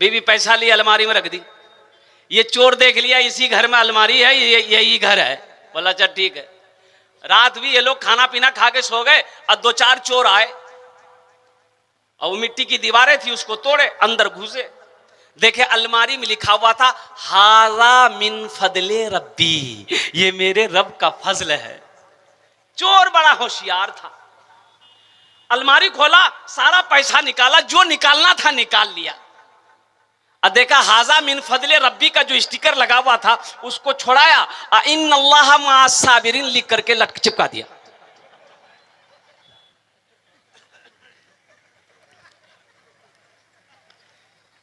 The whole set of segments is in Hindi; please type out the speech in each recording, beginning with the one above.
बीवी पैसा ली, अलमारी में रख दी। ये चोर देख लिया इसी घर में अलमारी है, यही घर है। बोला अच्छा ठीक है। रात भी ये लोग खाना पीना खा के सो गए और 2-4 चोर आए और वो मिट्टी की दीवारें थी उसको तोड़े, अंदर घुसे, देखे अलमारी में लिखा हुआ था हारा मिन फदले रब्बी, ये मेरे रब का फजल है। चोर बड़ा होशियार था, अलमारी खोला, सारा पैसा निकाला, जो निकालना था निकाल लिया और देखा हाजा मिन फदले रब्बी का जो स्टिकर लगा हुआ था उसको छोड़ाया, इन्नल्लाह मअस साबिरीन लिख करके लटक चिपका दिया।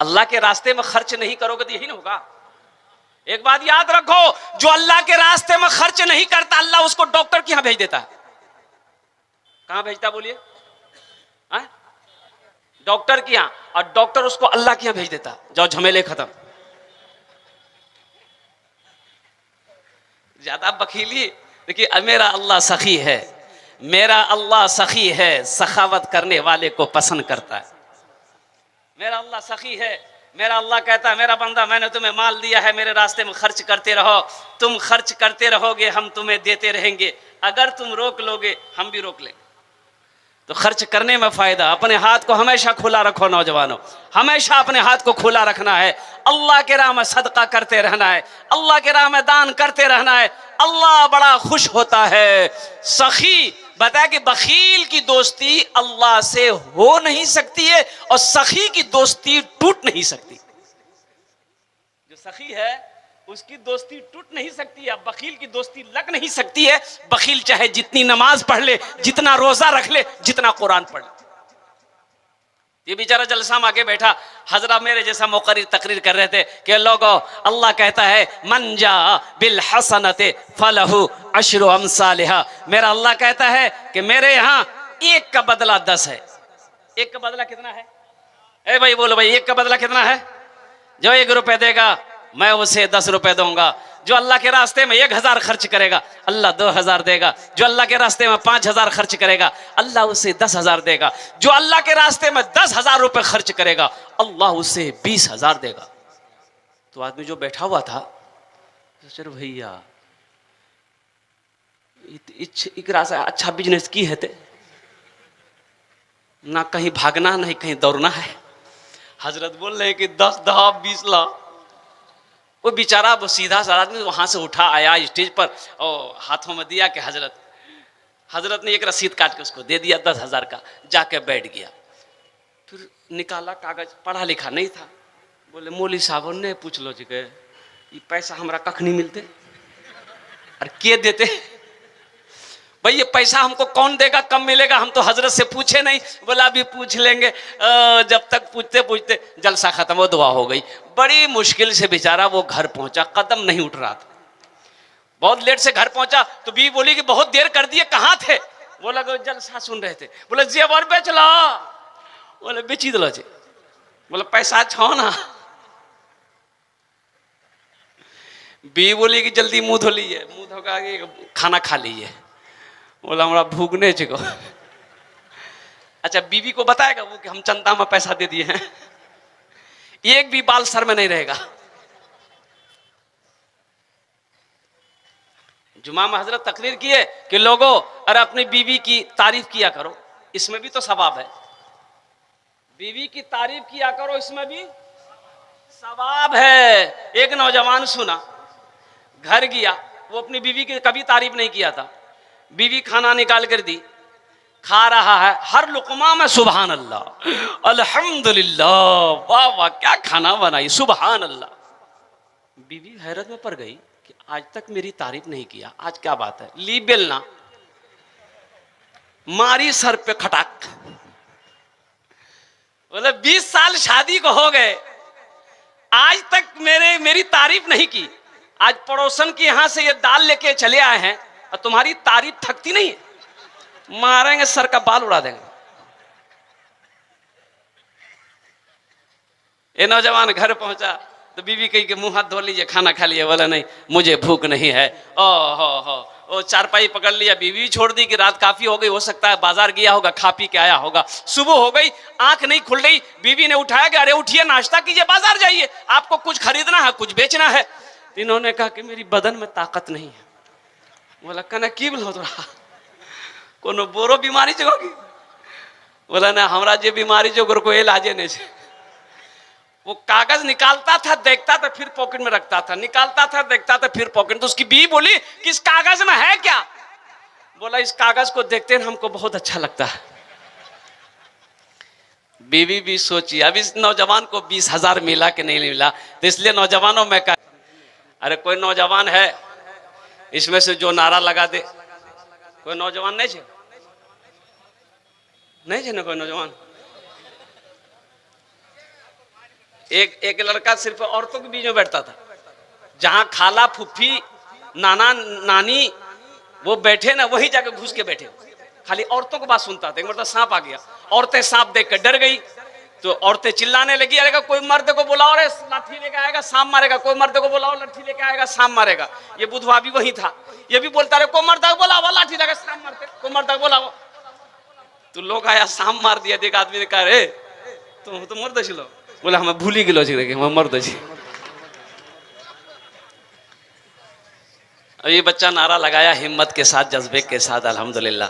अल्लाह के रास्ते में खर्च नहीं करोगे तो यही ना होगा। एक बात याद रखो, जो अल्लाह के रास्ते में खर्च नहीं करता अल्लाह उसको डॉक्टर के यहां भेज देता है। कहां भेजता बोलिए? डॉक्टर के यहां, और डॉक्टर उसको अल्लाह के यहां भेज देता। जाओ झमेले खत्म। ज्यादा बखीली देखिए, मेरा अल्लाह सखी है, मेरा अल्लाह सखी है, सखावत करने वाले को पसंद करता है। मेरा अल्लाह सखी है, मेरा अल्लाह कहता है मेरा बंदा मैंने तुम्हें माल दिया है, मेरे रास्ते में खर्च करते रहो, तुम खर्च करते रहोगे हम तुम्हें देते रहेंगे, अगर तुम रोक लोगे हम भी रोक लेंगे। तो खर्च करने में फायदा। अपने हाथ को हमेशा खुला रखो नौजवानों, हमेशा अपने हाथ को खुला रखना है। अल्लाह के राह में सदका करते रहना है, अल्लाह के राह में दान करते रहना है, अल्लाह बड़ा खुश होता है। सखी बताया कि बखील की दोस्ती अल्लाह से हो नहीं सकती है और सखी की दोस्ती टूट नहीं सकती। जो सखी है उसकी दोस्ती टूट नहीं सकती है, बखील की दोस्ती लग नहीं सकती है। बखील चाहे जितनी नमाज पढ़ ले, जितना रोजा रख ले, जितना कुरान पढ़ ले। ये बेचारा जलसा में आके बैठा, हजरा मेरे जैसा मुकर्रिर तकरीर कर रहे थे कि लोगों अल्लाह कहता है मन जा बिल हसनते फलहु अशरु अमसालिहा। मेरा अल्लाह कहता है कि मेरे यहाँ 1 का बदला 10 है। 1 का बदला कितना है? ए भाई बोलो भाई, 1 का बदला कितना है? जो 1 रुपए देगा मैं उसे 10 रुपए दूंगा। जो अल्लाह के रास्ते में 1000 खर्च करेगा अल्लाह 2000 देगा। जो अल्लाह के रास्ते में 5000 खर्च करेगा अल्लाह उसे 10,000 देगा। जो अल्लाह के रास्ते में 10,000 रुपए खर्च करेगा अल्लाह उसे 20,000 देगा। तो आदमी जो बैठा हुआ था सोच भैया इकरा से अच्छा बिजनेस की है, ना कहीं भागना नहीं कहीं दौड़ना है। हजरत बोल रहे हैं कि 10 10 20 लाख। वो बेचारा वो सीधा सा आदमी वहां से उठा आया स्टेज पर और हाथों में दिया कि हजरत ने एक रसीद काट के उसको दे दिया 10,000 का, जाके बैठ गया। फिर निकाला कागज, पढ़ा लिखा नहीं था। बोले मौली साहब ने पूछ लो जी के ये पैसा हमारा कख नहीं मिलते और के देते भाई, ये पैसा हमको कौन देगा, कब मिलेगा, हम तो हजरत से पूछे नहीं। बोला अभी पूछ लेंगे। जब तक पूछते पूछते जलसा खत्म हो, दुआ हो गई। बड़ी मुश्किल से बेचारा वो घर पहुंचा, कदम नहीं उठ रहा था। बहुत लेट से घर पहुंचा तो बीवी बोली कि बहुत देर कर दिए, कहाँ थे? बोला जलसा सुन रहे थे। बोले जेवर बेच ला। बोले बेची दो जी। बोले पैसा छो ना। बीवी बोली कि जल्दी मुंह धो लीजिए। मुंह धो के खाना खा लीजिए। बोला हमारा भूखने चुको। अच्छा बीवी को बताएगा वो कि हम चंदा में पैसा दे दिए हैं, एक भी बाल सर में नहीं रहेगा। जुमा में हजरत तकरीर किए कि लोगों अरे अपनी बीवी की तारीफ किया करो, इसमें भी तो सवाब है। बीवी की तारीफ किया करो, इसमें भी सवाब है। एक नौजवान सुना, घर गया, वो अपनी बीवी की कभी तारीफ नहीं किया था। बीवी खाना निकाल कर दी, खा रहा है, हर लुकमा में सुभान अल्लाह अल्हम्दुलिल्लाह, वाह वाह क्या खाना बनाई, सुभान अल्लाह। बीवी हैरत में पड़ गई कि आज तक मेरी तारीफ नहीं किया, आज क्या बात है। ली बेलना, मारी सर पे खटाक। बोले 20 साल शादी को हो गए, आज तक मेरी तारीफ नहीं की। आज पड़ोसन के यहां से ये दाल लेके चले आए हैं और तुम्हारी तारीफ थकती नहीं है, मारेंगे सर का बाल उड़ा देंगे। ये नौजवान घर पहुंचा तो बीवी कही कि मुंह हाथ धो लीजिए, खाना खा लीजिए। बोला नहीं मुझे भूख नहीं है। ओ हो वो चारपाई पकड़ लिया, बीवी भी छोड़ दी कि रात काफी हो गई, हो सकता है बाजार गया होगा, खा पी के आया होगा। सुबह हो गई, आंख नहीं खुल रही, बीवी ने उठाया कि अरे उठिए, नाश्ता कीजिए, बाजार जाइए, आपको कुछ खरीदना है, कुछ बेचना है। इन्होंने कहा कि मेरी बदन में ताकत नहीं है। बोला कहना की बोल रहा कोनो बोरो बीमारी जगोगी? बोला ना हमरा जे बीमारी जो को इलाजे नहीं है। वो कागज निकालता था, देखता था, फिर पॉकेट में रखता था, निकालता था, देखता था, फिर पॉकेट। तो उसकी बीवी बोली कि इस कागज में है क्या? बोला इस कागज को देखते हैं हमको बहुत अच्छा लगता है। बीवी भी सोची अब इस नौजवान को 20,000 मिला कि नहीं मिला, तो इसलिए नौजवानों में कहा अरे कोई नौजवान है इसमें से जो नारा लगा दे। कोई नौजवान नहीं है? नहीं है ना कोई नौजवान? एक लड़का सिर्फ औरतों के बीच में बैठता था, जहां खाला फुफ्फी नाना नानी वो बैठे ना, वही जाकर घुस के बैठे, खाली औरतों की बात सुनता था। एक मतलब सांप आ गया, औरतें सांप देख कर डर गई, तो औरतें चिल्लाने लगी अरे कोई मर्द को बुलाओ, रे लाठी लेके आएगा सांप मारेगा, कोई मर्द को बुलाओ लाठी लेके आएगा सांप मारेगा। ये बुधवा भी वही था, ये भी बोलता रहे कोई मर्द को बुलाओ लाठी लेकर सांप मारते, कोई मर्द को बुलाओ। तो लोग आया सांप मार दिया। एक आदमी ने कहा रे तुम तो मर्द छिलो? बोला हमें भूली गिलो मर्द छी। अब ये बच्चा नारा लगाया हिम्मत के साथ, जज्बे के साथ, अल्हम्दुलिल्लाह।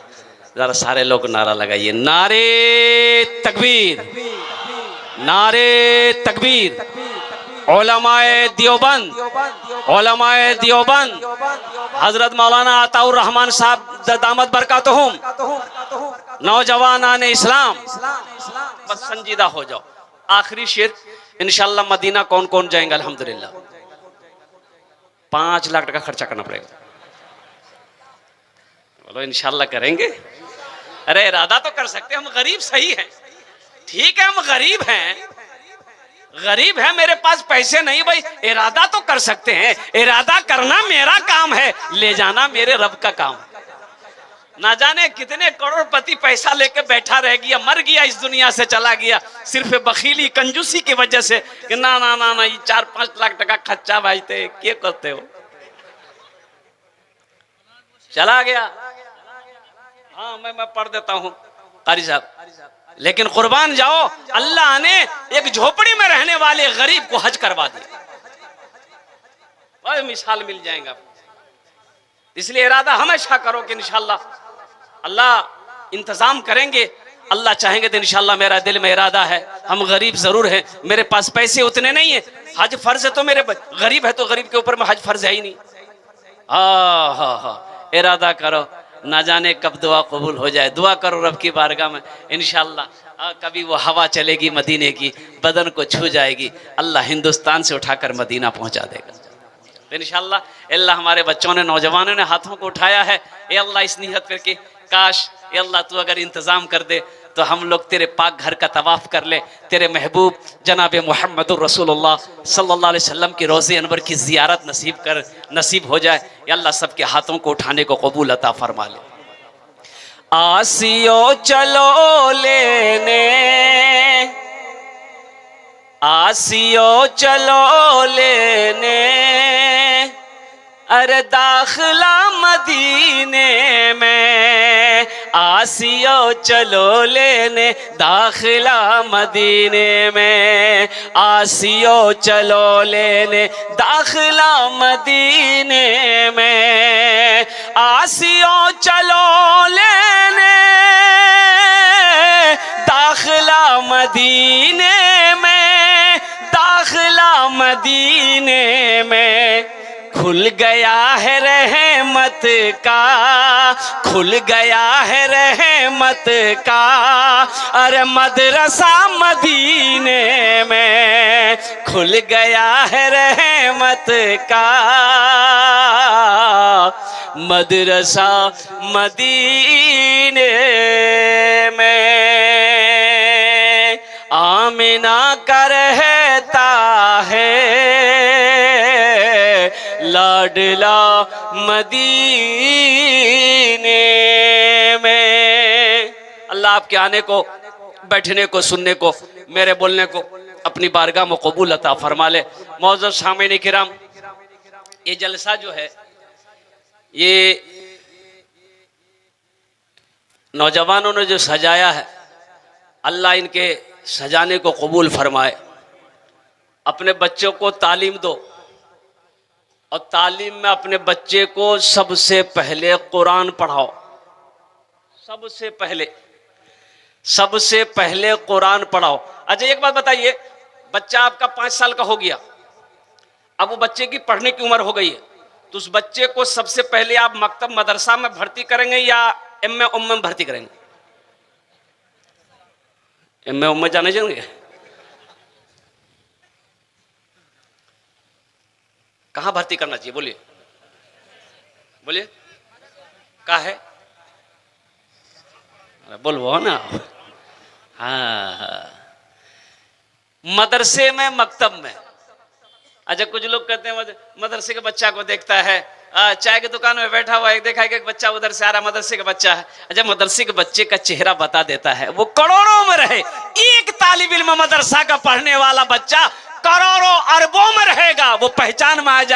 जरा सारे लोग नारा लगाइए, नारे तकबीर, नारे तकबीर। उलमाए देवबंद, उलमाए देवबंद, हजरत मौलाना अताउर रहमान साहब दामत बरकातहुम, नौजवान इस्लाम, बस संजीदा हो जाओ। आखिरी शेर, इंशाल्लाह मदीना कौन कौन जाएंगे? अल्हम्दुलिल्लाह 5 लाख टका खर्चा करना पड़ेगा। बोलो इंशाल्लाह करेंगे। अरे इरादा तो कर सकते, हम गरीब सही हैं, ठीक है हम गरीब हैं, गरीब है, मेरे पास पैसे नहीं भाई, इरादा तो कर सकते हैं। इरादा करना मेरा काम है, ले जाना मेरे रब का काम है। ना जाने कितने करोड़पति पैसा लेके बैठा रह गया, मर गया, इस दुनिया से चला गया, सिर्फ बखीली कंजूसी की वजह से कि ना ना ना ना ये 4-5 लाख टका खर्चा भाईते क्या करते हो, चला गया। हाँ मैं पढ़ देता हूँ कारी साहब, लेकिन कुर्बान जाओ, अल्लाह ने एक झोपड़ी में रहने वाले गरीब को हज करवा दिया। मिसाल मिल जाएगा। इसलिए इरादा हमेशा करो कि इंशाल्लाह अल्लाह इंतजाम करेंगे, अल्लाह चाहेंगे तो इंशाल्लाह। मेरा दिल में इरादा है, हम गरीब जरूर हैं, मेरे पास पैसे उतने नहीं है, हज फर्ज है तो मेरे गरीब है तो गरीब के ऊपर में हज फर्ज है ही नहीं। हाँ इरादा करो, ना जाने कब दुआ कबूल हो जाए। दुआ करो रब की बारगाह में, इंशाल्लाह कभी वो हवा चलेगी मदीने की, बदन को छू जाएगी, अल्लाह हिंदुस्तान से उठाकर मदीना पहुंचा देगा इंशाल्लाह। अल्लाह हमारे बच्चों ने, नौजवानों ने हाथों को उठाया है, ए अल्लाह इस नियत करके काश ए अल्लाह तू अगर इंतजाम कर दे तो हम लोग तेरे पाक घर का तवाफ कर ले, तेरे महबूब जनाब मुहम्मदुर रसूलुल्लाह सल्लल्लाहु अलैहि वसल्लम की रोज़े अनवर की ज़ियारत नसीब हो जाए। या अल्लाह सबके हाथों को उठाने को कबूल अता फरमा ले। आसियो चलो लेने, आसियो चलो लेने, अरे दाखिला मदीने में, आसियो चलो लेने दाखिला मदीने में, आसियो चलो लेने दाखिला मदीने में, आसियो चलो लेने दाखिला मदीने में, दाखिला मदीने में। खुल गया है रहमत का, खुल गया है रहमत का, अरे मदरसा मदीने में, खुल गया है रहमत का मदरसा मदीने में। आमिना का रहता है लाडला मदीने में। अल्लाह आपके आने को, बैठने को, सुनने को, मेरे बोलने को अपनी बारगाह में कबूल अता फरमा ले। मौजूद सामईन किराम, ये जलसा जो है ये नौजवानों ने जो सजाया है, अल्लाह इनके सजाने को कबूल फरमाए। अपने बच्चों को तालीम दो और तालीम में अपने बच्चे को सबसे पहले कुरान पढ़ाओ। सबसे पहले कुरान पढ़ाओ। अच्छा एक बात बताइए, बच्चा आपका 5 साल का हो गया, अब वो बच्चे की पढ़ने की उम्र हो गई है, तो उस बच्चे को सबसे पहले आप मकतब मदरसा में भर्ती करेंगे या एम ए उम्मे में भर्ती करेंगे? एम ए उम्मे जाने जाएंगे? कहाँ भर्ती करना चाहिए? बोलिए बोलिए, कहाँ है? बोलो ना। हाँ, मदरसे में, मकतब में। अच्छा कुछ लोग कहते हैं मदरसे के बच्चा को देखता है, चाय की दुकान में बैठा हुआ है, देखा है कि एक बच्चा उधर से आ रहा, मदरसे का बच्चा है। अच्छा मदरसे के बच्चे का चेहरा बता देता है, वो करोड़ों में रहे, एक तालिब इल्म मदरसा का पढ़ने वाला बच्चा करोड़ों अरबों में रहेगा, वो पहचान में आ जाए।